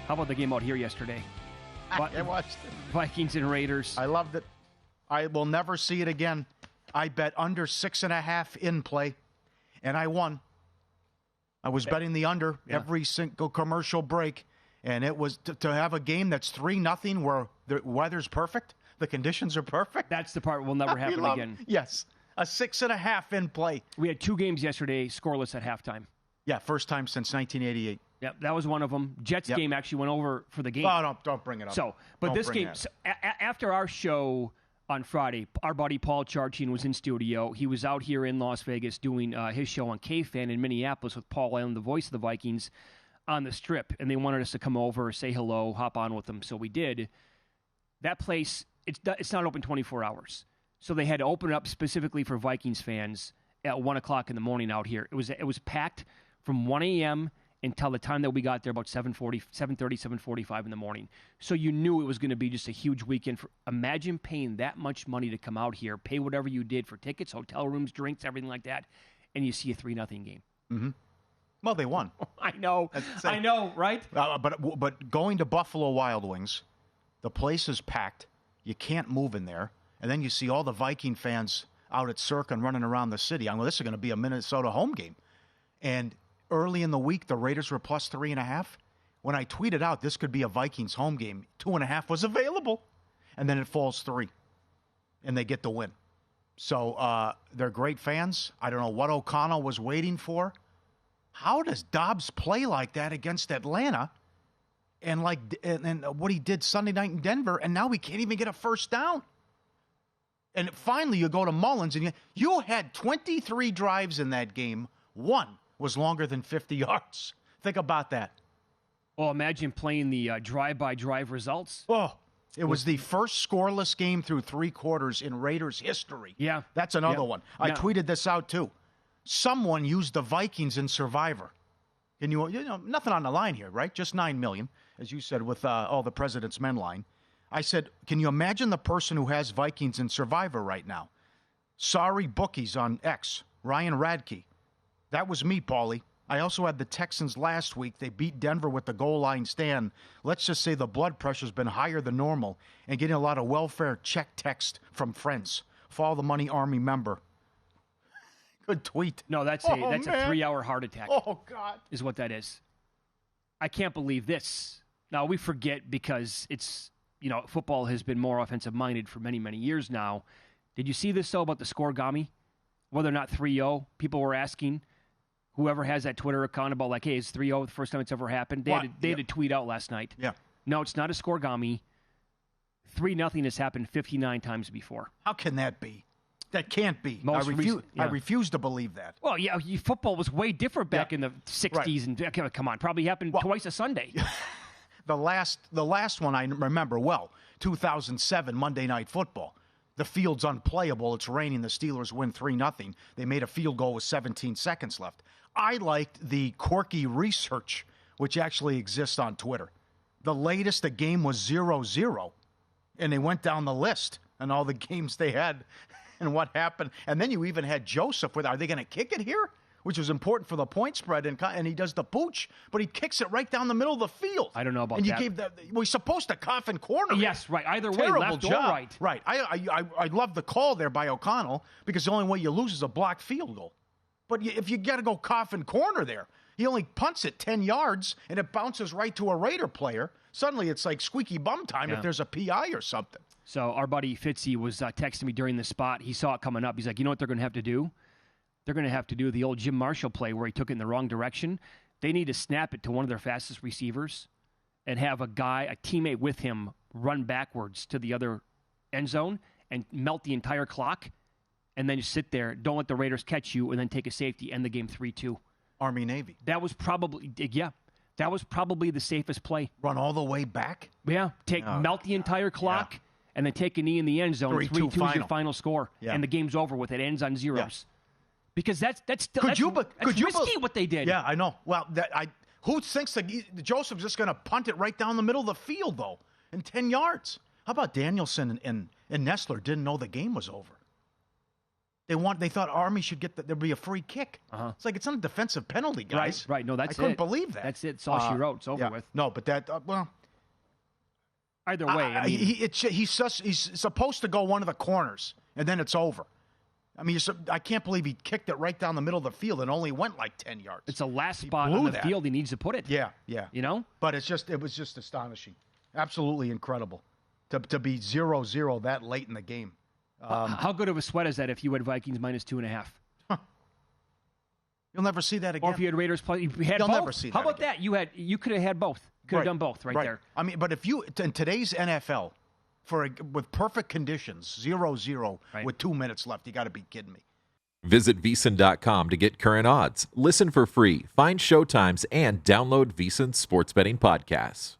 How about the game out here yesterday? I watched it. Vikings and Raiders. I loved it. I will never see it again. I bet under 6.5 in play, and I won. I was betting the under every single commercial break, and it was to have a game that's 3-0 where the weather's perfect, the conditions are perfect. That's the part will never happen again. Yes, a 6.5 in play. We had 2 games yesterday, scoreless at halftime. Yeah, first time since 1988. Yep, that was one of them. Jets game actually went over for the game. Oh, don't bring it up. But this game, after our show on Friday, our buddy Paul Charchian was in studio. He was out here in Las Vegas doing his show on KFan in Minneapolis with Paul Allen, the voice of the Vikings, on the Strip. And they wanted us to come over, say hello, hop on with them. So we did. That place, it's not open 24 hours. So they had to open it up specifically for Vikings fans at 1 o'clock in the morning out here. It was packed from 1 a.m. until the time that we got there, about 7:45 in the morning. So you knew it was going to be just a huge weekend. Imagine paying that much money to come out here, pay whatever you did for tickets, hotel rooms, drinks, everything like that, and you see a 3-0 game. Mm-hmm. Well, they won. I know, right? But going to Buffalo Wild Wings, the place is packed. You can't move in there. And then you see all the Viking fans out at Circa and running around the city. This is going to be a Minnesota home game. And early in the week, the Raiders were plus 3.5. When I tweeted out this could be a Vikings home game, 2.5 was available. And then it falls 3. And they get the win. So they're great fans. I don't know what O'Connell was waiting for. How does Dobbs play like that against Atlanta? And what he did Sunday night in Denver, and now we can't even get a first down. And finally you go to Mullins, and you had 23 drives in that game. 1 was longer than 50 yards. Think about that. Well, imagine playing the drive-by-drive results. Oh, it was the first scoreless game through 3 quarters in Raiders history. Yeah. That's another one. I tweeted this out, too. Someone used the Vikings in Survivor. And you know, nothing on the line here, right? Just $9 million, as you said, with all the President's Men line. I said, can you imagine the person who has Vikings in Survivor right now? Sorry Bookies on X, Ryan Radke. That was me, Paulie. I also had the Texans last week. They beat Denver with the goal line stand. Let's just say the blood pressure's been higher than normal and getting a lot of welfare check text from friends. Follow the Money Army member. Good tweet. No, that's a 3-hour heart attack. Oh, God. Is what that is. I can't believe this. Now, we forget because it's, football has been more offensive-minded for many, many years now. Did you see this, though, about the scoregami? Whether or not 3-0, people were asking. Whoever has that Twitter account about, like, hey, it's 3-0 the first time it's ever happened. They had a tweet out last night. Yeah. No, it's not a scoregami. 3-0 has happened 59 times before. How can that be? That can't be. I refuse to believe that. Well, yeah, football was way different back in the 60s. Right. And come on, probably happened twice a Sunday. The last one I remember well, 2007 Monday Night Football. The field's unplayable. It's raining. The Steelers win 3-0. They made a field goal with 17 seconds left. I liked the quirky research, which actually exists on Twitter. The latest, the game was 0-0. And they went down the list and all the games they had and what happened. And then you even had Joseph with, are they going to kick it here? Which was important for the point spread, and he does the pooch, but he kicks it right down the middle of the field. I don't know about that. And we're supposed to coffin corner. Yes, right. Either way, terrible left job. or right. Right. I love the call there by O'Connell because the only way you lose is a blocked field goal. But if you got to go coffin corner there, he only punts it 10 yards, and it bounces right to a Raider player. Suddenly it's like squeaky bum time if there's a PI or something. So our buddy Fitzy was texting me during the spot. He saw it coming up. He's like, you know what they're going to have to do? They're going to have to do the old Jim Marshall play where he took it in the wrong direction. They need to snap it to one of their fastest receivers and have a teammate with him, run backwards to the other end zone and melt the entire clock, and then just sit there, don't let the Raiders catch you, and then take a safety, end the game 3-2. Army-Navy. That was probably the safest play. Run all the way back? Yeah, melt the entire clock, and then take a knee in the end zone. 3-2 is your final score, and the game's over with. It ends on zeros. Yeah. Because that's risky what they did. Yeah, I know. Well, who thinks that Joseph's just going to punt it right down the middle of the field, though, in 10 yards? How about Danielson and Nessler didn't know the game was over? They thought Army should get there'd be a free kick. It's like it's not a defensive penalty, guys. Right. No, that's it. I couldn't believe that. That's it. It's all she wrote. It's over with. No, but that either way, I mean, he's supposed to go one of the corners, and then it's over. I mean, I can't believe he kicked it right down the middle of the field and only went like 10 yards. It's the last spot on the field he needs to put it. Yeah. You know? But it was just astonishing. Absolutely incredible to be 0-0 that late in the game. How good of a sweat is that if you had Vikings minus 2.5? You'll never see that again. Or if you had Raiders play, you had You'll both. never see that How about again. that? You could have had both. Could have done both right there. I mean, but if you in today's NFL with perfect conditions, 0-0 with 2 minutes left, you got to be kidding me. Visit VSiN.com to get current odds, listen for free, find showtimes, and download VSiN sports betting podcasts.